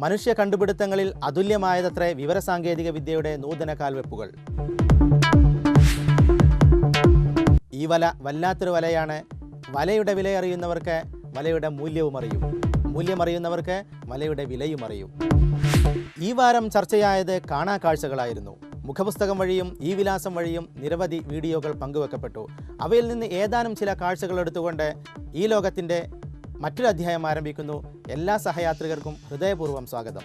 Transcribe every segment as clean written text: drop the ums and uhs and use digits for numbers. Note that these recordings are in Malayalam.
മനുഷ്യ കണ്ടുപിടുത്തങ്ങളിൽ അതുല്യമായതത്രേ വിവരസാങ്കേതിക വിദ്യയുടെ നൂതന കാൽവെപ്പുകൾ. ഈ വല വല്ലാത്തൊരു വലയാണ്. വലയുടെ വിലയറിയുന്നവർക്ക് വലയുടെ മൂല്യവും അറിയും, മൂല്യമറിയുന്നവർക്ക് വലയുടെ വിലയും അറിയും. ഈ വാരം ചർച്ചയായത് കാണാക്കാഴ്ചകളായിരുന്നു. മുഖപുസ്തകം വഴിയും ഈ വിലാസം വഴിയും നിരവധി വീഡിയോകൾ പങ്കുവെക്കപ്പെട്ടു. അവയിൽ നിന്ന് ഏതാനും ചില കാഴ്ചകൾ എടുത്തുകൊണ്ട് ഈ ലോകത്തിൻ്റെ മറ്റൊരു അധ്യായം ആരംഭിക്കുന്നു. എല്ലാ സഹയാത്രികർക്കും ഹൃദയപൂർവ്വം സ്വാഗതം.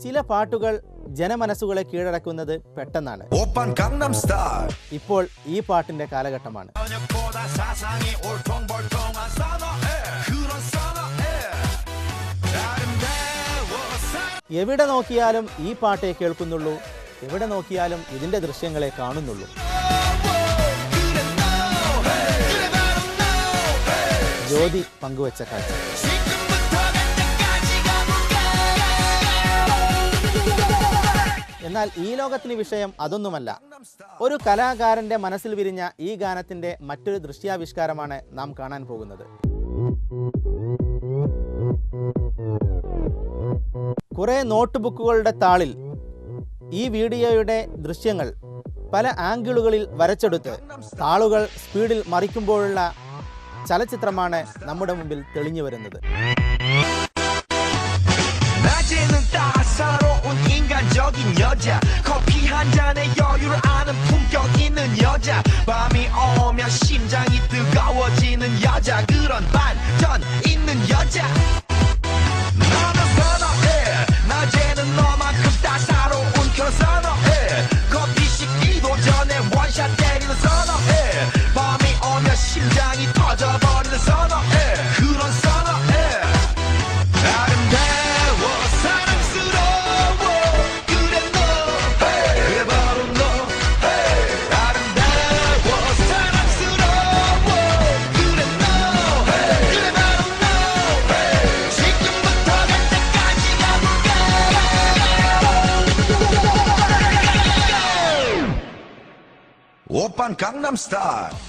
ചില പാട്ടുകൾ ജനമനസ്സുകളെ കീഴടക്കുന്നത് പെട്ടെന്നാണ്. ഇപ്പോൾ ഈ പാട്ടിന്റെ കാലഘട്ടമാണ്. എവിടെ നോക്കിയാലും ഈ പാട്ടേ കേൾക്കുന്നുള്ളൂ, എവിടെ നോക്കിയാലും ഇതിന്റെ ദൃശ്യങ്ങളെ കാണുന്നുള്ളൂ. ജ്യോതി പങ്കുവച്ച കാഴ്ച. എന്നാൽ ഈ ലോകത്തിന് വിഷയം അതൊന്നുമല്ല. ഒരു കലാകാരന്റെ മനസ്സിൽ വിരിഞ്ഞ ഈ ഗാനത്തിന്റെ മറ്റൊരു ദൃശ്യാവിഷ്കാരമാണ് നാം കാണാൻ പോകുന്നത്. കുറെ നോട്ട് ബുക്കുകളുടെ താളിൽ ഈ വീഡിയോയുടെ ദൃശ്യങ്ങൾ പല ആംഗിളുകളിൽ വരച്ചെടുത്ത് താളുകൾ സ്പീഡിൽ മറിക്കുമ്പോഴുള്ള ചലച്ചിത്രമാണ് നമ്മുടെ മുമ്പിൽ തെളിഞ്ഞു വരുന്നത്. 인간적인 여자 커피 한 잔에 여유를 아는 품격 있는 여자 밤이 오면 심장이 뜨거워지는 여자 그런 반전 있는 여자 너는 선호해 낮에는 너만큼 따사로운 그런 선호해 커피 식기도 전에 원샷 때리는 선호해 밤이 오면 심장이 터져버리는 선호해 그런 선호해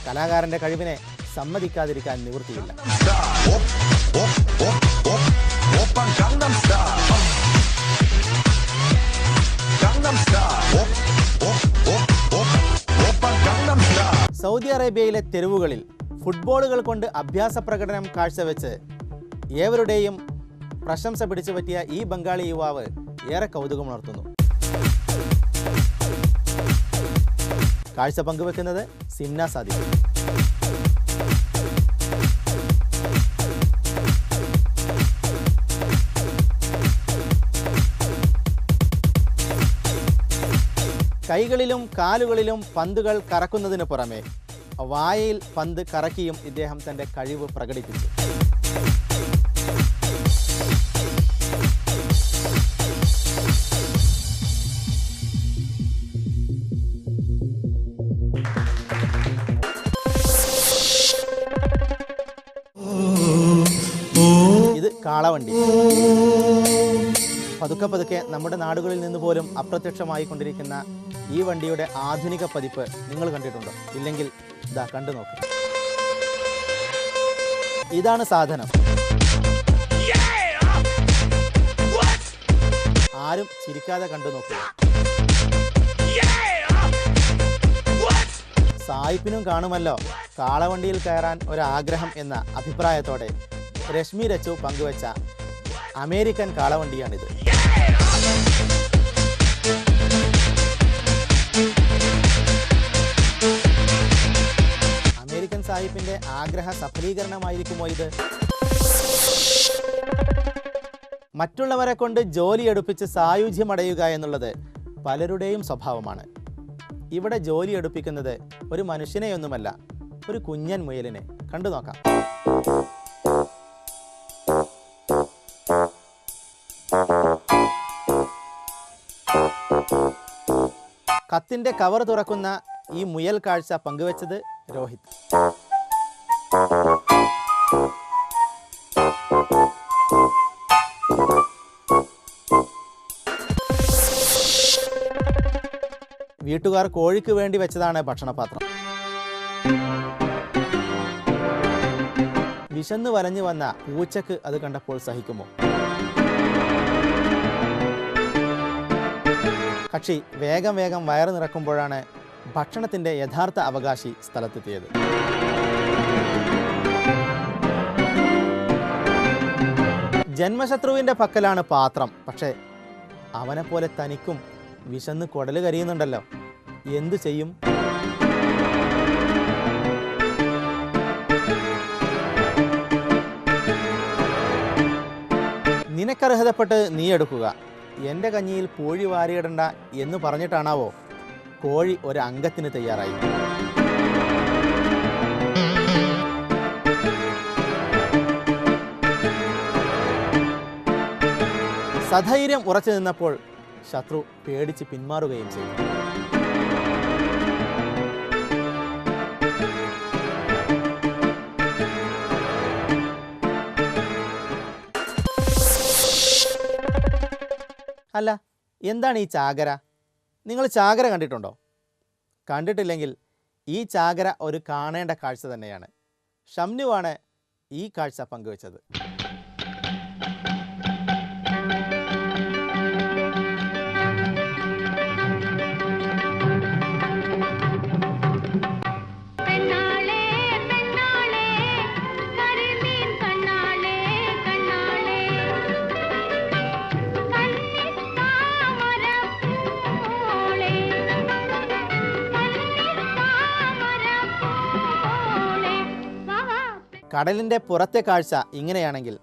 കലാകാരന്റെ കഴിവിനെ സമ്മതിക്കാതിരിക്കാൻ നിവൃത്തിയില്ല. സൗദി അറേബ്യയിലെ തെരുവുകളിൽ ഫുട്ബോളുകൾ കൊണ്ട് അഭ്യാസ പ്രകടനം കാഴ്ചവെച്ച് ഏവരുടെയും പ്രശംസ പിടിച്ചു പറ്റിയ ഈ ബംഗാളി യുവാവ് ഏറെ കൗതുകമുണർത്തുന്നു. കാഴ്ച പങ്കുവെക്കുന്നത് സിംന സാദിഖ്. കൈകളിലും കാലുകളിലും പന്തുകൾ കറക്കുന്നതിന് പുറമെ വായയിൽ പന്ത് കറക്കിയും ഇദ്ദേഹം തൻ്റെ കഴിവ് പ്രകടിപ്പിച്ചു. ഇത് കാളവണ്ടി. പതുക്കെ പതുക്കെ നമ്മുടെ നാടുകളിൽ നിന്ന് പോലും അപ്രത്യക്ഷമായി കൊണ്ടിരിക്കുന്ന ഈ വണ്ടിയുടെ ആധുനിക പതിപ്പ് നിങ്ങൾ കണ്ടിട്ടുണ്ടോ? ഇല്ലെങ്കിൽ ഇതാ കണ്ടു നോക്കുക. ഇതാണ് സാധനം. ആരും ചിരിക്കാതെ കണ്ടു നോക്കുക. സായിപ്പിനും കാണുമല്ലോ കാളവണ്ടിയിൽ കയറാൻ ഒരാഗ്രഹം എന്ന അഭിപ്രായത്തോടെ രശ്മി രച്ചു പങ്കുവച്ച അമേരിക്കൻ കാളവണ്ടിയാണിത്. അമേരിക്കൻ സായിപ്പിന്റെ ആഗ്രഹ സഫലീകരണമായിരിക്കുമോ ഇത്? മറ്റുള്ളവരെ കൊണ്ട് ജോലി എടുപ്പിച്ച് സായുജ്യമടയുക എന്നുള്ളത് പലരുടെയും സ്വഭാവമാണ്. ഇവിടെ ജോലി എടുപ്പിക്കുന്നത് ഒരു മനുഷ്യനെയൊന്നുമല്ല, ഒരു കുഞ്ഞൻ മുയലിനെ. കണ്ടു നോക്കാം. കത്തിന്റെ കവർ തുറക്കുന്ന ഈ മുയൽ കാഴ്ച പങ്കുവച്ചത് രോഹിത്. വീട്ടുകാർ കോഴിക്ക് വേണ്ടി വെച്ചതാണ് ഭക്ഷണപാത്രം. വിശന്ന് വലഞ്ഞു വന്ന പൂച്ചക്ക് അത് കണ്ടപ്പോൾ സഹിക്കുമോ? കക്ഷി വേഗം വയറ് നിറക്കുമ്പോഴാണ് ഭക്ഷണത്തിൻ്റെ യഥാർത്ഥ അവകാശി സ്ഥലത്തെത്തിയത്. ജന്മശത്രുവിൻ്റെ പക്കലാണ് പാത്രം. പക്ഷേ അവനെപ്പോലെ തനിക്കും വിശന്ന് കുടല് കരിയുന്നുണ്ടല്ലോ. എന്തു ചെയ്യും? നിനക്കർഹതപ്പെട്ട് നീ എടുക്കുക, എൻ്റെ കഞ്ഞിയിൽ പൂഴി വാരിയിടണ്ട എന്ന് പറഞ്ഞിട്ടാണാവോ കോഴി ഒരു അംഗത്തിന് തയ്യാറായി. സധൈര്യം ഉറച്ചു നിന്നപ്പോൾ ശത്രു പേടിച്ച് പിന്മാറുകയും ചെയ്തു. അല്ല, എന്താണ് ഈ ചാകര? നിങ്ങൾ ചാകര കണ്ടിട്ടുണ്ടോ? കണ്ടിട്ടില്ലെങ്കിൽ ഈ ചാകര ഒരു കാണേണ്ട കാഴ്ച തന്നെയാണ്. ഷംനുവാണ് ഈ കാഴ്ച പങ്കുവച്ചത്. കടലിൻ്റെ പുറത്തെ കാഴ്ച ഇങ്ങനെയാണെങ്കിൽ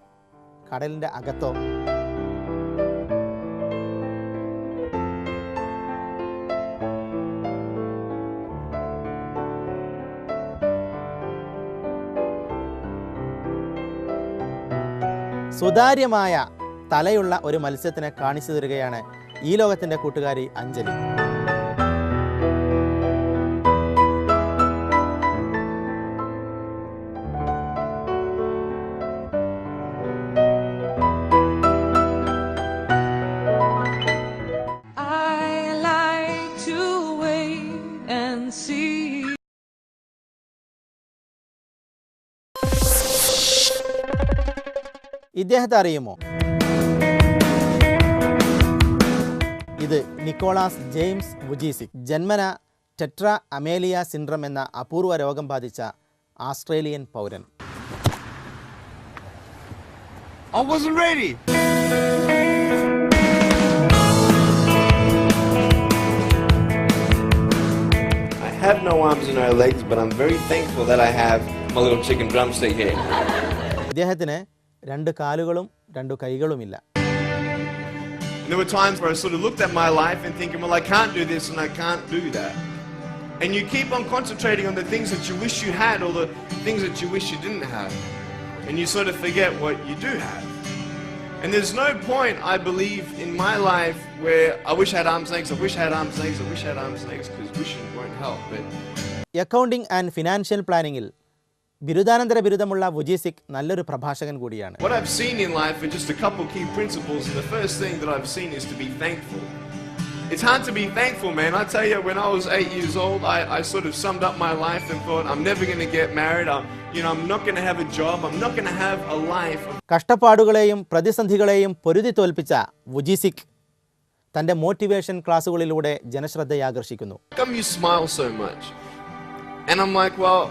കടലിൻ്റെ അകത്തോ? സുതാര്യമായ തലയുള്ള ഒരു മത്സ്യത്തിനെ കാണിച്ചു തരികയാണ് ഈ ലോകത്തിൻ്റെ കൂട്ടുകാരി അഞ്ജലി. ഇദ്ദേഹത്തെ അറിയുമോ? ഇത് നിക്കോളാസ് ജെയിംസ് വുജിസിക്. ജന്മന ടെട്ര അമേലിയ സിൻഡ്രം എന്ന അപൂർവ രോഗം ബാധിച്ച ആസ്ട്രേലിയൻ പൗരൻ. I wasn't ready. I have no arms and no legs, but I'm very thankful that I have my little chicken drumstick here. ഇദ്ദേഹത്തിന് രണ്ട് കാലുകളും രണ്ട് കൈകളുമില്ല. There were times where I sort of looked at my life and thinking, well, I can't do this and I can't do that. And you keep on concentrating on the things that you wish you had or the things that you wish you didn't have. And you sort of forget what you do have. And there's no point, I believe, in my life where I wish I had arms and legs, I wish I had arms and legs, I wish I had arms and legs, because wishing won't help. Accounting and financial പ്ലാനിങ്ങിൽ ബിരുദാനന്തര ബിരുദമുള്ള വുജിസിക് നല്ലൊരു പ്രഭാഷകൻ കൂടിയാണ്. What I've seen in life are just a couple key principles, and the first thing that I've seen is to be thankful. It's hard to be thankful, man. I tell you, when I was 8 years old, I sort of summed up my life and thought, I'm never going to get married. I'm not going to have a job. I'm not going to have a life. കഷ്ടപ്പാടുകളെയും പ്രതിസന്ധികളെയും പൊരുതി തോൽപ്പിച്ച വുജിസിക് തന്റെ മോട്ടിവേഷൻ ക്ലാസുകളിലൂടെ ജനശ്രദ്ധ ആകർഷിക്കുന്നു. How come you smile so much? And I'm like, well,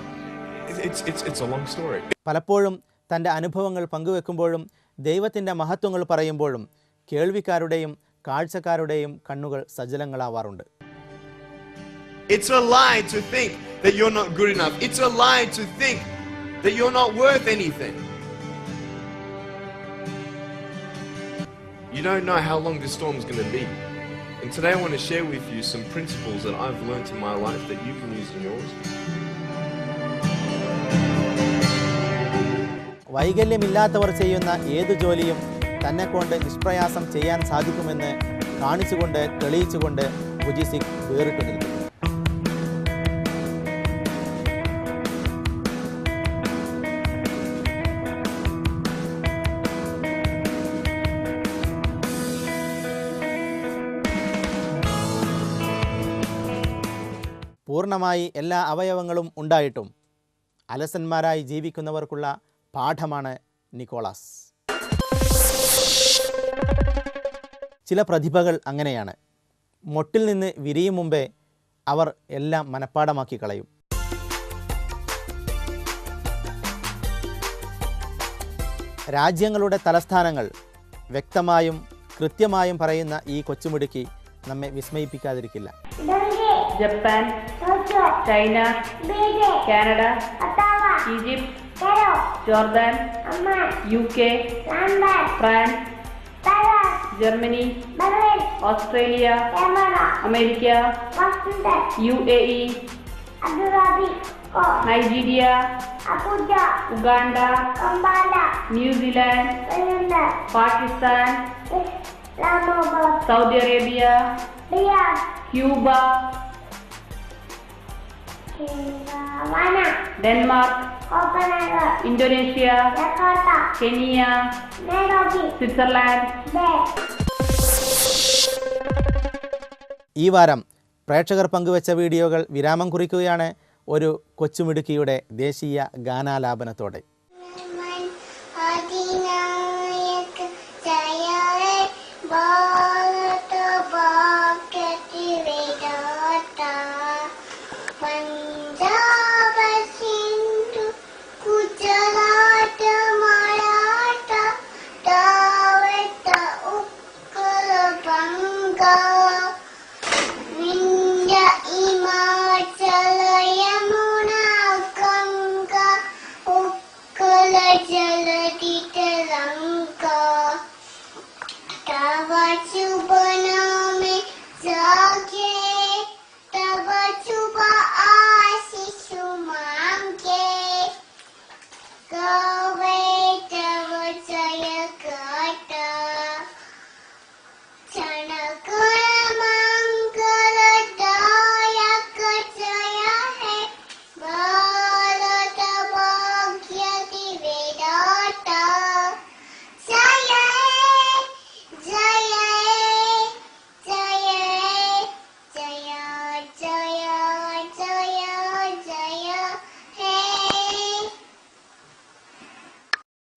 it's a long story. പലപ്പോഴും തന്റെ അനുഭവങ്ങൾ പങ്കുവെക്കുമ്പോഴും ദൈവത്തിന്റെ മഹത്വങ്ങൾ പറയുമ്പോഴും കേൾവിക്കാരുടെയും കാഴ്ചക്കാരുടെയും കണ്ണുകൾ സജലങ്ങളാവാറുണ്ട്. It's a lie to think that you're not good enough. It's a lie to think that you're not worth anything. You don't know how long this storm's going to be. And today I want to share with you some principles that I've learned in my life that you can use in yours. വൈകല്യമില്ലാത്തവർ ചെയ്യുന്ന ഏതു ജോലിയും തന്നെക്കൊണ്ട് നിഷ്പ്രയാസം ചെയ്യാൻ സാധിക്കുമെന്ന് കാണിച്ചുകൊണ്ട് തെളിയിച്ചുകൊണ്ട് വുജിസിക് വേറിട്ടു നിൽക്കുന്നു. പൂർണ്ണമായി എല്ലാ അവയവങ്ങളും ഉണ്ടായിട്ടും അലസന്മാരായി ജീവിക്കുന്നവർക്കുള്ള പാഠമാണ് നിക്കോളാസ്. ചില പ്രതിഭകൾ അങ്ങനെയാണ്. മൊട്ടിൽ നിന്ന് വിരിയും മുമ്പേ അവർ എല്ലാം മനഃപ്പാടമാക്കി കളയും. രാജ്യങ്ങളുടെ തലസ്ഥാനങ്ങൾ വ്യക്തമായും കൃത്യമായും പറയുന്ന ഈ കൊച്ചുമിടുക്കി നമ്മെ വിസ്മയിപ്പിക്കാതിരിക്കില്ല. Japan, China, Canada, Egypt, Jordan, UK, France, Germany, Australia, America, UAE, Nigeria, Uganda, New Zealand, Pakistan, Saudi Arabia, Cuba, Denmark, Indonesia, Kenya, Switzerland. ഈ വാരം പ്രേക്ഷകർ പങ്കുവച്ച വീഡിയോകൾ വിരാമം കുറിക്കുകയാണ് ഒരു കൊച്ചുമിടുക്കിയുടെ ദേശീയ ഗാനാലാപനത്തോടെ.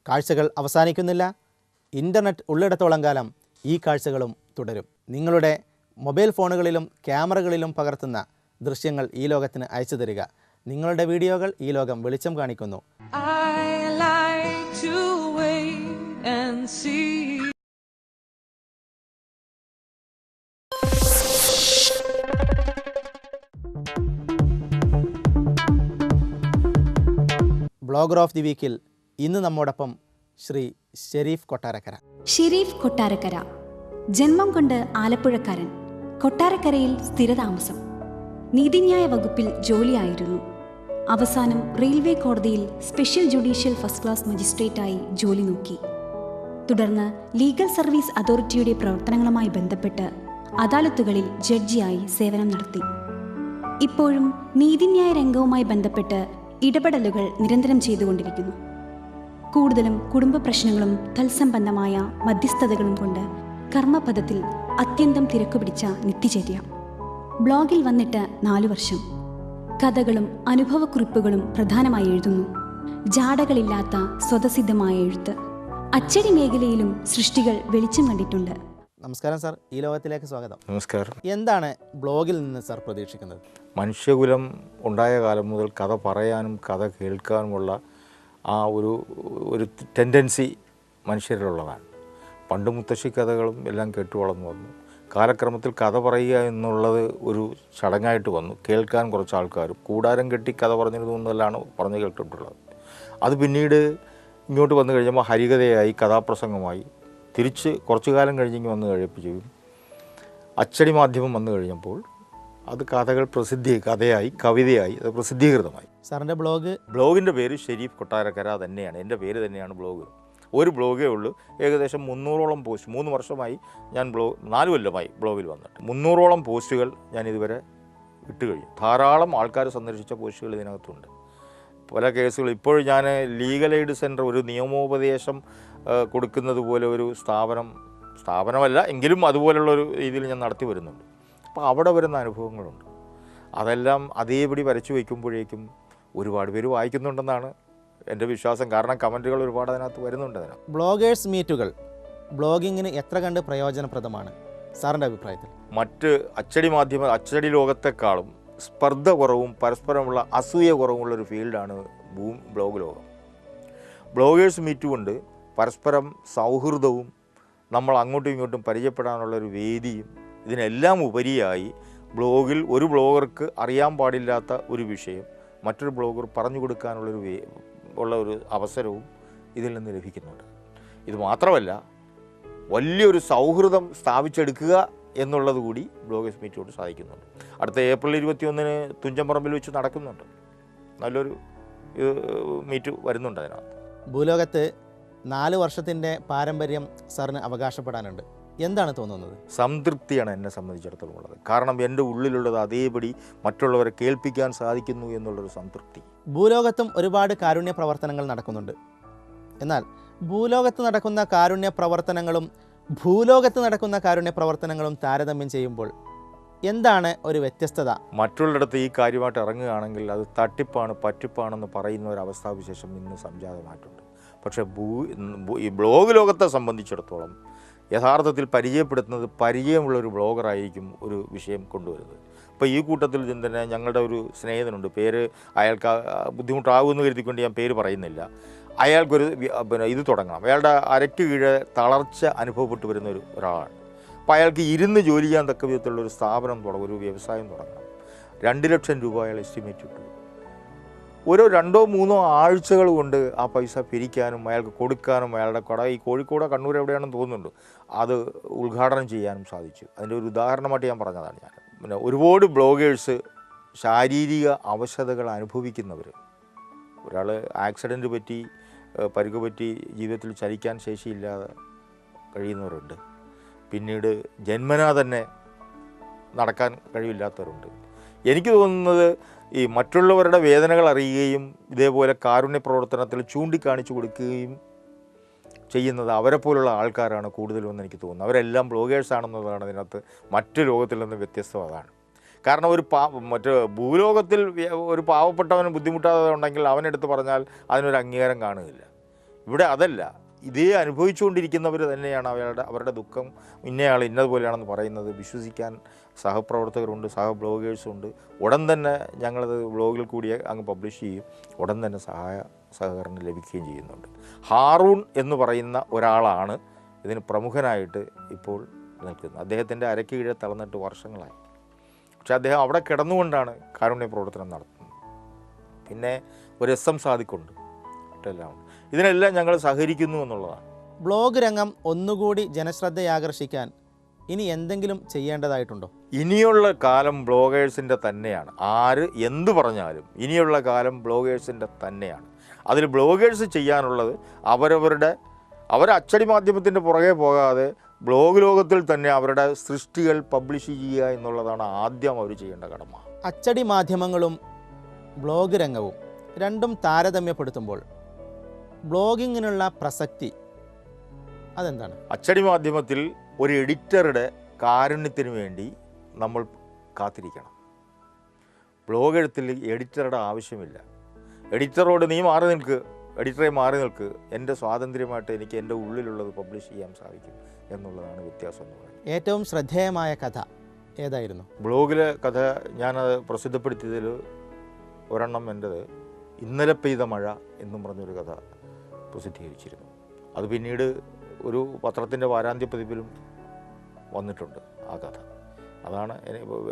കാഴ്ചകൾ അവസാനിക്കുന്നില്ല. ഇൻ്റർനെറ്റ് ഉള്ളിടത്തോളം കാലം ഈ കാഴ്ചകളും തുടരും. നിങ്ങളുടെ മൊബൈൽ ഫോണുകളിലും ക്യാമറകളിലും പകർത്തുന്ന ദൃശ്യങ്ങൾ ഈ ലോകത്തിന് അയച്ചു തരിക. നിങ്ങളുടെ വീഡിയോകൾ ഈ ലോകം വെളിച്ചം കാണിക്കുന്നു. ബ്ലോഗർ ഓഫ് ദി വീക്കിൽ ഇന്ന് നമ്മോടൊപ്പം ശ്രീ ഷെരീഫ് കൊട്ടാരക്കര. ഷെരീഫ് കൊട്ടാരക്കര ജന്മം കൊണ്ട് ആലപ്പുഴക്കാരൻ, കൊട്ടാരക്കരയിൽ സ്ഥിരതാമസം. നീതിന്യായ വകുപ്പിൽ ജോലിയായിരുന്നു. അവസാനം റെയിൽവേ കോടതിയിൽ സ്പെഷ്യൽ ജുഡീഷ്യൽ ഫസ്റ്റ് ക്ലാസ് മജിസ്ട്രേറ്റായി ജോലി നോക്കി. തുടർന്ന് ലീഗൽ സർവീസ് അതോറിറ്റിയുടെ പ്രവർത്തനങ്ങളുമായി ബന്ധപ്പെട്ട് അദാലത്തുകളിൽ ജഡ്ജിയായി സേവനം നടത്തി. ഇപ്പോഴും നീതിന്യായ രംഗവുമായി ബന്ധപ്പെട്ട് ഇടപെടലുകൾ നിരന്തരം ചെയ്തുകൊണ്ടിരിക്കുന്നു. കൂടുതലും കുടുംബ പ്രശ്നങ്ങളും തത്സംബന്ധമായ മധ്യസ്ഥതകളും കൊണ്ട് കർമ്മപദത്തിൽ അത്യന്തം തിരക്കുപിടിച്ച നിത്യചര്യ. ബ്ലോഗിൽ വന്നിട്ട് 4 വർഷം. കഥകളും അനുഭവക്കുറിപ്പുകളും പ്രധാനമായി എഴുതുന്നു. ജാടകളില്ലാത്ത സ്വതസിദ്ധമായ എഴുത്ത്. അച്ചടി മേഖലയിലും സൃഷ്ടികൾ വെളിച്ചം കണ്ടിട്ടുണ്ട്. നമസ്കാരം സാർ, ഈ ലോകത്തിലേക്ക് സ്വാഗതം. നമസ്കാരം. എന്താണ് ബ്ലോഗിൽ നിന്ന് സാർ പ്രതീക്ഷിക്കുന്നത്? മനുഷ്യകുലം ഉണ്ടായ കാലം മുതൽ കഥ പറയാനും കഥ കേൾക്കാനുമുള്ള ആ ഒരു ടെൻഡൻസി മനുഷ്യരിലുള്ളതാണ്. പണ്ട് മുത്തശ്ശി കഥകളും എല്ലാം കേട്ടു വളർന്നു വന്നു. കാലക്രമത്തിൽ കഥ പറയുക എന്നുള്ളത് ഒരു ചടങ്ങായിട്ട് വന്നു. കേൾക്കാൻ കുറച്ച് ആൾക്കാരും കൂടാരം കെട്ടി കഥ പറഞ്ഞിരുന്നു എന്നല്ലാണ് പറഞ്ഞു കേട്ടിട്ടുള്ളത്. അത് പിന്നീട് ഇങ്ങോട്ട് വന്നു കഴിഞ്ഞപ്പോൾ ഹരികഥയായി, കഥാപ്രസംഗമായി. തിരിച്ച് കുറച്ചു കാലം കഴിഞ്ഞെങ്കിൽ വന്നു കഴിപ്പിച്ചു അച്ചടി മാധ്യമം വന്നു കഴിഞ്ഞപ്പോൾ അത് കഥകൾ കഥയായി, കവിതയായി, അത് പ്രസിദ്ധീകൃതമായി. സാറിൻ്റെ ബ്ലോഗിൻ്റെ പേര് ഷെരീഫ് കൊട്ടാരക്കര തന്നെയാണ്. എൻ്റെ പേര് തന്നെയാണ് ബ്ലോഗ്. ഒരു ബ്ലോഗേ ഉള്ളൂ. ഏകദേശം 300ഓളം പോസ്റ്റ്. 3 വർഷമായി ഞാൻ 4 കൊല്ലമായി ബ്ലോഗിൽ വന്നിട്ട് 300ഓളം പോസ്റ്റുകൾ ഞാൻ ഇതുവരെ ഇട്ട് കഴിഞ്ഞു. ധാരാളം ആൾക്കാർ സന്ദർശിച്ച പോസ്റ്റുകൾ ഇതിനകത്തുണ്ട്. പല കേസുകൾ ഇപ്പോഴും ഞാൻ ലീഗൽ എയ്ഡ് സെൻറ്റർ, ഒരു നിയമോപദേശം കൊടുക്കുന്നത് പോലെ ഒരു സ്ഥാപനമല്ല എങ്കിലും അതുപോലുള്ളൊരു രീതിയിൽ ഞാൻ നടത്തി വരുന്നുണ്ട്. അപ്പോൾ അവിടെ വരുന്ന അനുഭവങ്ങളുണ്ട്. അതെല്ലാം അതേപടി വരച്ചു വയ്ക്കുമ്പോഴേക്കും ഒരുപാട് പേര് വായിക്കുന്നുണ്ടെന്നാണ് എൻ്റെ വിശ്വാസം. കാരണം കമൻറ്റുകൾ ഒരുപാട് അതിനകത്ത് വരുന്നുണ്ട്. അതിനകത്ത് ബ്ലോഗേഴ്സ് മീറ്റുകൾ ബ്ലോഗിങ്ങിന് എത്ര കണ്ട് പ്രയോജനപ്രദമാണ് സാറിൻ്റെ അഭിപ്രായത്തിൽ? മറ്റ് അച്ചടി ലോകത്തെക്കാളും സ്പർദ്ധ കുറവും പരസ്പരമുള്ള അസൂയ കുറവുമുള്ളൊരു ഫീൽഡാണ് ബ്ലോഗ് ലോകം. ബ്ലോഗേഴ്സ് മീറ്റ് കൊണ്ട് പരസ്പരം സൗഹൃദവും നമ്മൾ അങ്ങോട്ടും ഇങ്ങോട്ടും പരിചയപ്പെടാനുള്ളൊരു വേദിയും ഇതിനെല്ലാം ഉപരിയായി ബ്ലോഗിൽ ഒരു ബ്ലോഗർക്ക് അറിയാൻ പാടില്ലാത്ത ഒരു വിഷയം മറ്റൊരു ബ്ലോഗർ പറഞ്ഞു കൊടുക്കാനുള്ളൊരു അവസരവും ഇതിൽ നിന്ന് ലഭിക്കുന്നുണ്ട്. ഇത് മാത്രമല്ല, വലിയൊരു സൗഹൃദം സ്ഥാപിച്ചെടുക്കുക എന്നുള്ളത് കൂടി ബ്ലോഗേഴ്സ് മീറ്റ് കൊണ്ട് സാധിക്കുന്നുണ്ട്. അടുത്ത ഏപ്രിൽ 21 തുഞ്ചൻപറമ്പിൽ വെച്ച് നടക്കുന്നുണ്ട്. നല്ലൊരു മീറ്റ് വരുന്നുണ്ട്. അതിനകത്ത് ഭൂലോകത്ത് 4 വർഷത്തിൻ്റെ പാരമ്പര്യം സാറിന് അവകാശപ്പെടാനുണ്ട്. എന്താണ് തോന്നുന്നത്? സംതൃപ്തിയാണ് എന്നെ സംബന്ധിച്ചിടത്തോളം ഉള്ളത്. കാരണം എൻ്റെ ഉള്ളിലുള്ളത് അതേപടി മറ്റുള്ളവരെ കേൾപ്പിക്കാൻ സാധിക്കുന്നു എന്നുള്ളൊരു സംതൃപ്തി. ഭൂലോകത്തും ഒരുപാട് കാരുണ്യ പ്രവർത്തനങ്ങൾ നടക്കുന്നുണ്ട്. എന്നാൽ ഭൂലോകത്ത് നടക്കുന്ന കാരുണ്യ പ്രവർത്തനങ്ങളും ഭൂലോകത്ത് നടക്കുന്ന കാരുണ്യ പ്രവർത്തനങ്ങളും താരതമ്യം ചെയ്യുമ്പോൾ എന്താണ് ഒരു വ്യത്യസ്തത? മറ്റുള്ളിടത്ത് ഈ കാര്യമായിട്ട് ഇറങ്ങുകയാണെങ്കിൽ അത് തട്ടിപ്പാണ് പറ്റിപ്പാണെന്ന് പറയുന്ന ഒരു അവസ്ഥാവിശേഷം ഇന്ന് സംജാതമായിട്ടുണ്ട്. പക്ഷേ ഈ ബ്ലോഗ് ലോകത്തെ സംബന്ധിച്ചിടത്തോളം യഥാർത്ഥത്തിൽ പരിചയപ്പെടുത്തുന്നത് പരിചയമുള്ളൊരു ബ്ലോഗറായിരിക്കും ഒരു വിഷയം കൊണ്ടുവരുന്നത്. ഇപ്പോൾ ഈ കൂട്ടത്തിൽ തന്നെ ഞങ്ങളുടെ ഒരു സ്നേഹിതനുണ്ട്. പേര് അയാൾക്ക് ബുദ്ധിമുട്ടാകുമെന്ന് കരുതിക്കൊണ്ട് ഞാൻ പേര് പറയുന്നില്ല. അയാൾക്കൊരു ഇത് തുടങ്ങണം. അയാളുടെ അരയ്ക്ക് കീഴെ തളർച്ച അനുഭവപ്പെട്ടു വരുന്ന ഒരാളാണ്. അപ്പോൾ അയാൾക്ക് ഇരുന്ന് ജോലി ചെയ്യാൻ തക്ക വിധത്തിലുള്ളൊരു സ്ഥാപനം തുടങ്ങും, ഒരു വ്യവസായം തുടങ്ങണം. 2 ലക്ഷം രൂപ അയാൾ എസ്റ്റിമേറ്റ് ഇട്ടു. ഓരോ 2-3 ആഴ്ചകൾ കൊണ്ട് ആ പൈസ പിരിക്കാനും അയാൾക്ക് കൊടുക്കാനും അയാളുടെ ഈ കോഴിക്കോട് കണ്ണൂർ എവിടെയാണെന്ന് തോന്നുന്നുണ്ട് അത് ഉദ്ഘാടനം ചെയ്യാനും സാധിച്ചു. അതിൻ്റെ ഒരു ഉദാഹരണമായിട്ട് ഞാൻ പറഞ്ഞതാണ്. പിന്നെ ഒരുപാട് ബ്ലോഗേഴ്സ് ശാരീരിക അവശതകൾ അനുഭവിക്കുന്നവർ, ഒരാൾ ആക്സിഡൻറ്റ് പറ്റി പരിക്ക് പറ്റി ജീവിതത്തിൽ ചലിക്കാൻ ശേഷിയില്ലാതെ കഴിയുന്നവരുണ്ട്. പിന്നീട് ജന്മനാ തന്നെ നടക്കാൻ കഴിവില്ലാത്തവരുണ്ട്. എനിക്ക് തോന്നുന്നത് ഈ മറ്റുള്ളവരുടെ വേദനകൾ അറിയുകയും ഇതേപോലെ കാരുണ്യ പ്രവർത്തനത്തിൽ ചൂണ്ടിക്കാണിച്ചു കൊടുക്കുകയും ചെയ്യുന്നത് അവരെ പോലുള്ള ആൾക്കാരാണ് കൂടുതലുമെന്ന് എനിക്ക് തോന്നുന്നു. അവരെല്ലാം ബ്ലോഗേഴ്സാണെന്നതാണ് അതിനകത്ത് മറ്റു ലോകത്തിൽ നിന്ന് വ്യത്യസ്തം. അതാണ് കാരണം. മറ്റ് ഭൂലോകത്തിൽ ഒരു പാവപ്പെട്ടവന് ബുദ്ധിമുട്ടാതെ ഉണ്ടെങ്കിൽ അവനെടുത്ത് പറഞ്ഞാൽ അതിനൊരു അംഗീകാരം കാണുകയില്ല. ഇവിടെ അതല്ല. ഇതേ അനുഭവിച്ചുകൊണ്ടിരിക്കുന്നവർ തന്നെയാണ് അവരുടെ ദുഃഖം ഇന്നയാൾ ഇന്നതുപോലെയാണെന്ന് പറയുന്നത് വിശ്വസിക്കാൻ സഹപ്രവർത്തകരുണ്ട്, ബ്ലോഗേഴ്സുണ്ട്. ഉടൻ തന്നെ ഞങ്ങളത് ബ്ലോഗിൽ കൂടി അങ്ങ് പബ്ലിഷ് ചെയ്യും. ഉടൻ തന്നെ സഹകരണം ലഭിക്കുകയും ചെയ്യുന്നുണ്ട്. ഹാറൂൺ എന്ന് പറയുന്ന ഒരാളാണ് ഇതിന് പ്രമുഖനായിട്ട് ഇപ്പോൾ നിൽക്കുന്നത്. അദ്ദേഹത്തിൻ്റെ അരയ്ക്ക് കീഴെ തളർന്നിട്ട് വർഷങ്ങളായി. പക്ഷെ അദ്ദേഹം അവിടെ കിടന്നുകൊണ്ടാണ് കാരുണ്യ പ്രവർത്തനം നടത്തുന്നത്. പിന്നെ ഒരു SM സാദിഖുണ്ട്. എല്ലാം ഇതിനെല്ലാം ഞങ്ങൾ സഹകരിക്കുന്നു എന്നുള്ളതാണ്. ബ്ലോഗ് രംഗം ഒന്നുകൂടി ജനശ്രദ്ധയാകർഷിക്കാൻ ഇനി എന്തെങ്കിലും ചെയ്യേണ്ടതായിട്ടുണ്ടോ? ഇനിയുള്ള കാലം ബ്ലോഗേഴ്സിൻ്റെ തന്നെയാണ്. ആര് എന്തു പറഞ്ഞാലും ഇനിയുള്ള കാലം ബ്ലോഗേഴ്സിൻ്റെ തന്നെയാണ്. അതിൽ ബ്ലോഗേഴ്സ് ചെയ്യാനുള്ളത് അവർ അച്ചടി മാധ്യമത്തിൻ്റെ പുറകെ പോകാതെ ബ്ലോഗ് ലോകത്തിൽ തന്നെ അവരുടെ സൃഷ്ടികൾ പബ്ലിഷ് ചെയ്യുക എന്നുള്ളതാണ് ആദ്യം അവർ ചെയ്യേണ്ട കടമ. അച്ചടി മാധ്യമങ്ങളും ബ്ലോഗ് രംഗവും രണ്ടും താരതമ്യപ്പെടുത്തുമ്പോൾ ബ്ലോഗിങ്ങിനുള്ള പ്രസക്തി അതെന്താണ്? അച്ചടി മാധ്യമത്തിൽ ഒരു എഡിറ്ററുടെ കാരുണ്യത്തിന് വേണ്ടി നമ്മൾ കാത്തിരിക്കണം. ബ്ലോഗ് എഴുത്തിൽ എഡിറ്ററുടെ ആവശ്യമില്ല. എഡിറ്ററോട് നീ മാറി നിൽക്ക്, എഡിറ്ററെ മാറി നിൽക്ക്, എൻ്റെ സ്വാതന്ത്ര്യമായിട്ട് എനിക്ക് എൻ്റെ ഉള്ളിലുള്ളത് പബ്ലിഷ് ചെയ്യാൻ സാധിക്കും എന്നുള്ളതാണ് വ്യത്യാസം എന്ന് പറയുന്നത്. ഏറ്റവും ശ്രദ്ധേയമായ കഥ ഏതായിരുന്നു? ബ്ലോഗിലെ കഥ ഞാനത് പ്രസിദ്ധപ്പെടുത്തിയതിൽ ഒരെണ്ണം എൻ്റെത് ഇന്നലെ പെയ്ത മഴ എന്നും പറഞ്ഞൊരു കഥ പ്രസിദ്ധീകരിച്ചിരുന്നു. അത് പിന്നീട് ഒരു പത്രത്തിൻ്റെ വാരാന്ത്യ പതിപ്പിലും വന്നിട്ടുണ്ട് ആ കഥ. അതാണ്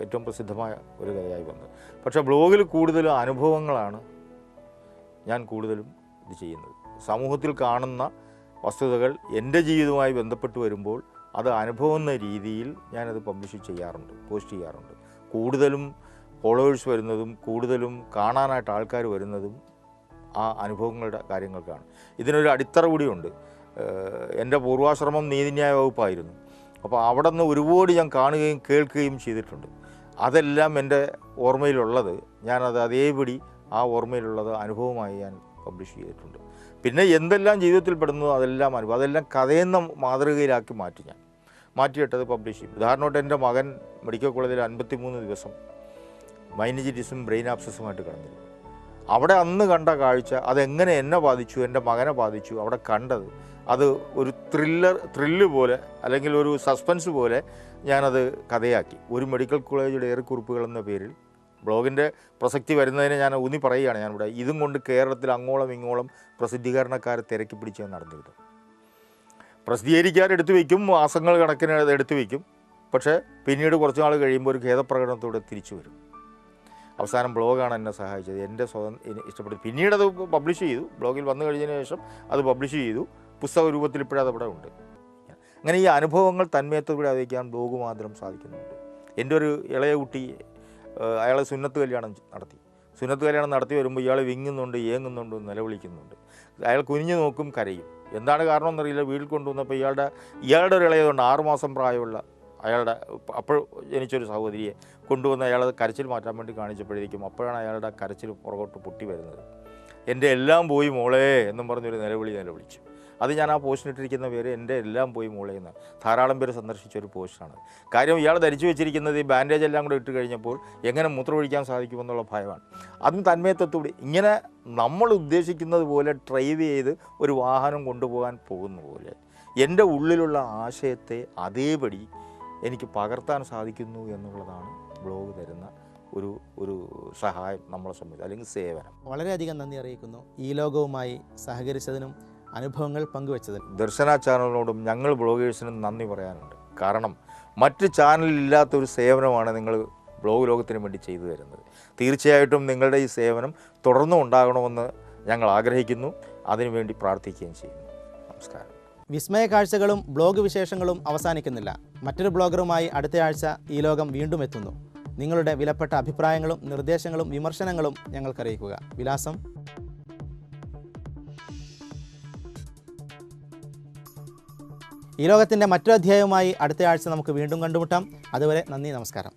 ഏറ്റവും പ്രസിദ്ധമായ ഒരു കഥയായി വന്നത്. പക്ഷേ ബ്ലോഗിൽ കൂടുതലും അനുഭവങ്ങളാണ് ഞാൻ കൂടുതലും ഇത് ചെയ്യുന്നത്. സമൂഹത്തിൽ കാണുന്ന വസ്തുതകൾ എൻ്റെ ജീവിതവുമായി ബന്ധപ്പെട്ട് വരുമ്പോൾ അത് അനുഭവം എന്ന രീതിയിൽ ഞാനത് പബ്ലിഷ് ചെയ്യാറുണ്ട്, പോസ്റ്റ് ചെയ്യാറുണ്ട്. കൂടുതലും ഫോളോവേഴ്സ് വരുന്നതും കൂടുതലും കാണാനായിട്ട് ആൾക്കാർ വരുന്നതും ആ അനുഭവങ്ങളുടെ കാര്യങ്ങൾക്കാണ്. ഇതിനൊരു അടിത്തറ കൂടിയുണ്ട്. എൻ്റെ പൂർവാശ്രമം നീതിന്യായ വകുപ്പായിരുന്നു. അപ്പോൾ അവിടെ നിന്ന് ഒരുപാട് ഞാൻ കാണുകയും കേൾക്കുകയും ചെയ്തിട്ടുണ്ട്. അതെല്ലാം എൻ്റെ ഓർമ്മയിലുള്ളത് ഞാനത് അതേപടി ആ ഓർമ്മയിലുള്ളത് അനുഭവമായി ഞാൻ പബ്ലിഷ് ചെയ്തിട്ടുണ്ട്. പിന്നെ എന്തെല്ലാം ജീവിതത്തിൽ പെടുന്നതോ അതെല്ലാം അനുഭവം, അതെല്ലാം കഥയെന്ന മാതൃകയിലാക്കി മാറ്റിയിട്ടത് പബ്ലിഷ് ചെയ്യും. ഉദാഹരണമായിട്ട് എൻ്റെ മകൻ മെഡിക്കൽ കോളേജിൽ 53 ദിവസം മൈനിജിറ്റിസും ബ്രെയിൻ ആപ്സസുമായിട്ട് കിടന്നിരുന്നു. അവിടെ അന്ന് കണ്ട കാഴ്ച അതെങ്ങനെ എന്നെ ബാധിച്ചു, എൻ്റെ മകനെ ബാധിച്ചു, അവിടെ കണ്ടത് അത് ഒരു ത്രില്ല് പോലെ അല്ലെങ്കിൽ ഒരു സസ്പെൻസ് പോലെ ഞാനത് കഥയാക്കി. ഒരു മെഡിക്കൽ കോളേജിലെ ഏറുകുറിപ്പുകൾ എന്ന പേരിൽ ബ്ലോഗിൻ്റെ പ്രസക്തി വരുന്നതിന് ഞാൻ ഊന്നി പറയുകയാണ്. ഞാനിവിടെ ഇതും കൊണ്ട് കേരളത്തിൽ അങ്ങോളം ഇങ്ങോളം പ്രസിദ്ധീകരണക്കാരെ തിരക്കി പിടിച്ച് നടന്നിരുന്നു. പ്രസിദ്ധീകരിക്കാൻ എടുത്തു വയ്ക്കും, മാസങ്ങൾ കണക്കിന് എടുത്തു വയ്ക്കും. പക്ഷേ പിന്നീട് കുറച്ച് നാൾ കഴിയുമ്പോൾ ഒരു ഖേദപ്രകടനത്തോടെ തിരിച്ചു വരും. അവസാനം ബ്ലോഗാണ് എന്നെ സഹായിച്ചത്. എൻ്റെ ഇഷ്ടപ്പെട്ടു. പിന്നീട് അത് പബ്ലിഷ് ചെയ്തു. ബ്ലോഗിൽ വന്നു കഴിഞ്ഞതിന് ശേഷം അത് പബ്ലിഷ് ചെയ്തു. പുസ്തക രൂപത്തിൽ ഇപ്പോഴത് അവിടെ ഉണ്ട്. അങ്ങനെ ഈ അനുഭവങ്ങൾ തന്മയത്തോടെ അറിയിക്കാൻ ബ്ലോഗ് മാത്രം സാധിക്കുന്നുണ്ട്. എൻ്റെ ഒരു ഇളയ കുട്ടി, അയാൾ സുന്നത്ത് കല്യാണം നടത്തി വരുമ്പോൾ ഇയാൾ വിങ്ങുന്നുണ്ട്, ഏങ്ങുന്നുണ്ട്, നിലവിളിക്കുന്നുണ്ട്. അയാൾ കുനിഞ്ഞു നോക്കും, കരയും. എന്താണ് കാരണം എന്നറിയില്ല. വീട്ടിൽ കൊണ്ടുവന്നപ്പോൾ ഇയാളുടെ ഒരു ഇളയതുകൊണ്ട് 6 മാസം പ്രായമുള്ള അയാളുടെ അപ്പോൾ ജനിച്ചൊരു സഹോദരിയെ കൊണ്ടുവന്ന് അയാൾ കരച്ചിൽ മാറ്റാൻ വേണ്ടി കാണിച്ചപ്പോഴേക്കും അപ്പോഴാണ് അയാളുടെ കരച്ചിൽ പുറകോട്ട് പൊട്ടി വരുന്നത്. എൻ്റെ എല്ലാം പോയി മോളെ എന്നും പറഞ്ഞൊരു നിലവിളിച്ചു. അത് ഞാൻ ആ പോസ്റ്റിനിട്ടിരിക്കുന്ന പേര് എൻ്റെ എല്ലാം പോയി മോളെ എന്ന് ധാരാളം പേര് സന്ദർശിച്ചൊരു പോസ്റ്റാണ്. കാര്യം ഇയാൾ ധരിച്ചു വെച്ചിരിക്കുന്നത് ഈ ബാൻഡേജ് എല്ലാം കൂടെ ഇട്ട് കഴിഞ്ഞപ്പോൾ എങ്ങനെ മൂത്രമൊഴിക്കാൻ സാധിക്കുമെന്നുള്ള ഭയമാണ്. അതും തന്മയത്വത്തോടെ ഇങ്ങനെ നമ്മൾ ഉദ്ദേശിക്കുന്നത് പോലെ ഡ്രൈവ് ചെയ്ത് ഒരു വാഹനം കൊണ്ടുപോകാൻ പോകുന്ന പോലെ എൻ്റെ ഉള്ളിലുള്ള ആശയത്തെ അതേപടി എനിക്ക് പകർത്താൻ സാധിക്കുന്നു എന്നുള്ളതാണ് ബ്ലോഗ് തരുന്ന ഒരു സഹായം നമ്മളെ സംബന്ധിച്ച്, അല്ലെങ്കിൽ സേവനം. വളരെയധികം നന്ദി അറിയിക്കുന്നു ഈ ലോകവുമായി സഹകരിച്ചതിനും അനുഭവങ്ങൾ പങ്കുവച്ചതിനും. ദർശന ചാനലിനോടും ഞങ്ങൾ ബ്ലോഗേഴ്സിനും നന്ദി പറയാനുണ്ട്. കാരണം മറ്റ് ചാനലിലില്ലാത്തൊരു സേവനമാണ് നിങ്ങൾ ബ്ലോഗ് ലോകത്തിന് വേണ്ടി ചെയ്തു തരുന്നത്. തീർച്ചയായിട്ടും നിങ്ങളുടെ ഈ സേവനം തുടർന്നും ഉണ്ടാകണമെന്ന് ഞങ്ങൾ ആഗ്രഹിക്കുന്നു. അതിനുവേണ്ടി പ്രാർത്ഥിക്കുകയും ചെയ്യുന്നു. നമസ്കാരം. വിസ്മയ കാഴ്ചകളും ബ്ലോഗ് വിശേഷങ്ങളും അവസാനിക്കുന്നില്ല. മറ്റൊരു ബ്ലോഗറുമായി അടുത്തയാഴ്ച ഈ ലോകം വീണ്ടും എത്തുന്നു. നിങ്ങളുടെ വിലപ്പെട്ട അഭിപ്രായങ്ങളും നിർദ്ദേശങ്ങളും വിമർശനങ്ങളും ഞങ്ങൾക്കറിയിക്കുക. വിലാസം: ഈ ലോകത്തിൻ്റെ മറ്റൊരു അധ്യായവുമായി അടുത്തയാഴ്ച നമുക്ക് വീണ്ടും കണ്ടുമുട്ടാം. അതുവരെ നന്ദി, നമസ്കാരം.